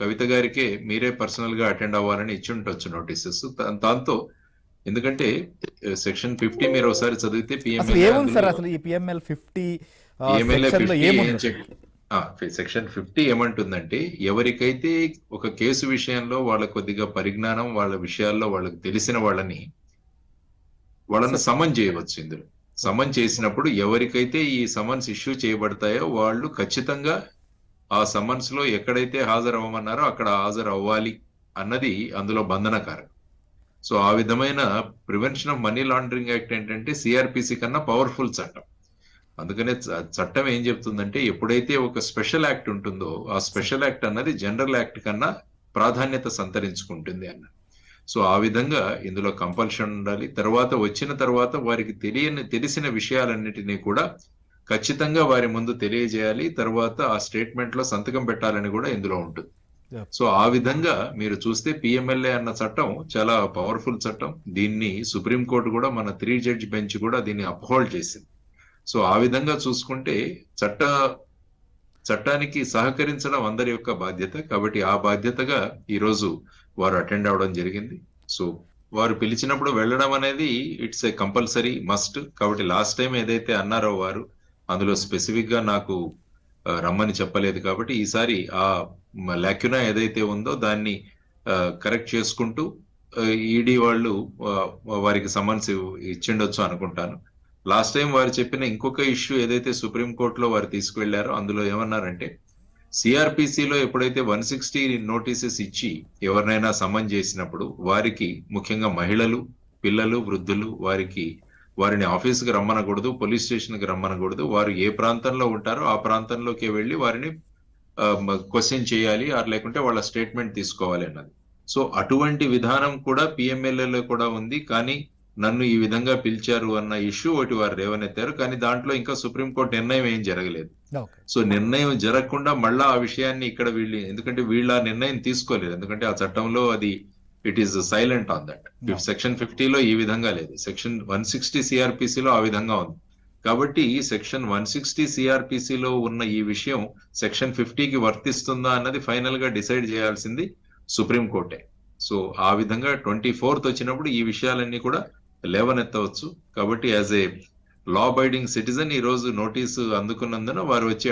కవిత గారికే మీరే పర్సనల్ గా అటెండ్ అవ్వాలని ఇచ్చి ఉండొచ్చు నోటీసెస్. దాంతో ఎందుకంటే సెక్షన్ 50 మీరు ఒకసారి చదివితే అసలు పిఎంఎల్ఏ ఏముంది సార్ అందులో అసలు ఈ పిఎంఎల్ 50 పిఎంఎల్ఏ సెక్షన్ లో 50 ఏం ఏముంది అసలు? సెక్షన్ 50 ఏమంటుందంటే ఎవరికైతే ఒక కేసు విషయంలో వాళ్ళ కొద్దిగా పరిజ్ఞానం, వాళ్ళ విషయాల్లో వాళ్ళకి తెలిసిన వాళ్ళని సార్ సమన్ చేయవచ్చు. ఇందులో సమన్ చేసినప్పుడు ఎవరికైతే ఈ సమన్స్ ఇష్యూ చేయబడతాయో వాళ్ళు ఖచ్చితంగా ఆ సమన్స్ లో ఎక్కడైతే హాజరు అవ్వమన్నారో అక్కడ హాజరు అవ్వాలి అన్నది అందులో బంధనకారం. సో ఆ విధమైన prevention of money laundering act ఏంటంటే సిఆర్పిసి కన్నా పవర్ఫుల్ చట్టం. అందుకనే చట్టం ఏం చెప్తుందంటే ఎప్పుడైతే ఒక స్పెషల్ యాక్ట్ ఉంటుందో ఆ సార్ స్పెషల్ యాక్ట్ అన్నది జనరల్ యాక్ట్ కన్నా ప్రాధాన్యత సంతరించుకుంటుంది అన్న. సో ఆ విధంగా ఇందులో కంపల్షన్ ఉండాలి. తర్వాత వచ్చిన తర్వాత వారికి తెలిసిన విషయాలన్నిటినీ కూడా ఖచ్చితంగా వారి ముందు తెలియజేయాలి. తర్వాత ఆ స్టేట్మెంట్ లో సంతకం పెట్టాలని కూడా ఇందులో ఉంటుంది. సో ఆ విధంగా మీరు చూస్తే పిఎంఎల్ఏ అన్న చట్టం చాలా పవర్ఫుల్ చట్టం. దీన్ని సుప్రీంకోర్టు కూడా మన 3 జడ్జి బెంచ్ కూడా దీన్ని అప్హోల్డ్ చేసింది. సో ఆ విధంగా చూసుకుంటే చట్టానికి సహకరించడం అందరి యొక్క బాధ్యత. కాబట్టి ఆ బాధ్యతగా ఈరోజు వారు అటెండ్ అవడం జరిగింది. సో వారు పిలిచినప్పుడు వెళ్ళడం అనేది ఇట్స్ ఏ కంపల్సరీ మస్ట్. కాబట్టి లాస్ట్ టైం ఏదైతే అన్నారో వారు అందులో స్పెసిఫిక్ గా నాకు రమ్మని చెప్పలేదు. కాబట్టి ఈసారి ఆ లాక్యునా ఏదైతే ఉందో దాన్ని కరెక్ట్ చేసుకుంటూ ఈడీ వాళ్ళు వారికి సమన్స్ ఇచ్చిండొచ్చు అనుకుంటాను. లాస్ట్ టైం వారు చెప్పిన ఇంకొక ఇష్యూ ఏదైతే సుప్రీంకోర్టులో వారు తీసుకువెళ్లారో అందులో ఏమన్నారంటే సిఆర్పిసిలో ఎప్పుడైతే 160 నోటీసెస్ ఇచ్చి ఎవరినైనా సమన్ చేసినప్పుడు వారికి ముఖ్యంగా మహిళలు, పిల్లలు, వృద్ధులు వారిని ఆఫీసుకి రమ్మనకూడదు, పోలీస్ స్టేషన్ కి రమ్మనకూడదు. వారు ఏ ప్రాంతంలో ఉంటారో ఆ ప్రాంతంలోకి వెళ్లి వారిని క్వశ్చన్ చేయాలి, లేకుంటే వాళ్ళ స్టేట్మెంట్ తీసుకోవాలి అన్నది. సో అటువంటి విధానం కూడా పిఎంఎల్ఏలో కూడా ఉంది. కానీ నన్ను ఈ విధంగా పిలిచారు అన్న ఇష్యూ ఒకటి వారు లేవనెత్తారు. కానీ దాంట్లో ఇంకా సుప్రీంకోర్టు నిర్ణయం ఏం జరగలేదు. సో నిర్ణయం జరగకుండా మళ్ళా ఆ విషయాన్ని ఇక్కడ ఎందుకంటే వీళ్ళ నిర్ణయం తీసుకోలేదు. ఎందుకంటే ఆ చట్టంలో అది it is silent on that. Section 50లో ఈ విధంగా లేదు. సెక్షన్ 160 సిఆర్పిసిలో ఆ విధంగా ఉంది. కాబట్టి సెక్షన్ 160 సిఆర్పిసిలో ఉన్న ఈ విషయం సెక్షన్ 50కి వర్తిస్తుందా అన్నది ఫైనల్ గా డిసైడ్ చేయాల్సింది సుప్రీంకోర్టే. సో ఆ విధంగా 24th వచ్చినప్పుడు ఈ విషయాలన్నీ కూడా లేవనెత్తవచ్చు. కాబట్టి as a law abiding citizen ఈ రోజు నోటీసు అందుకున్నందున వారు వచ్చి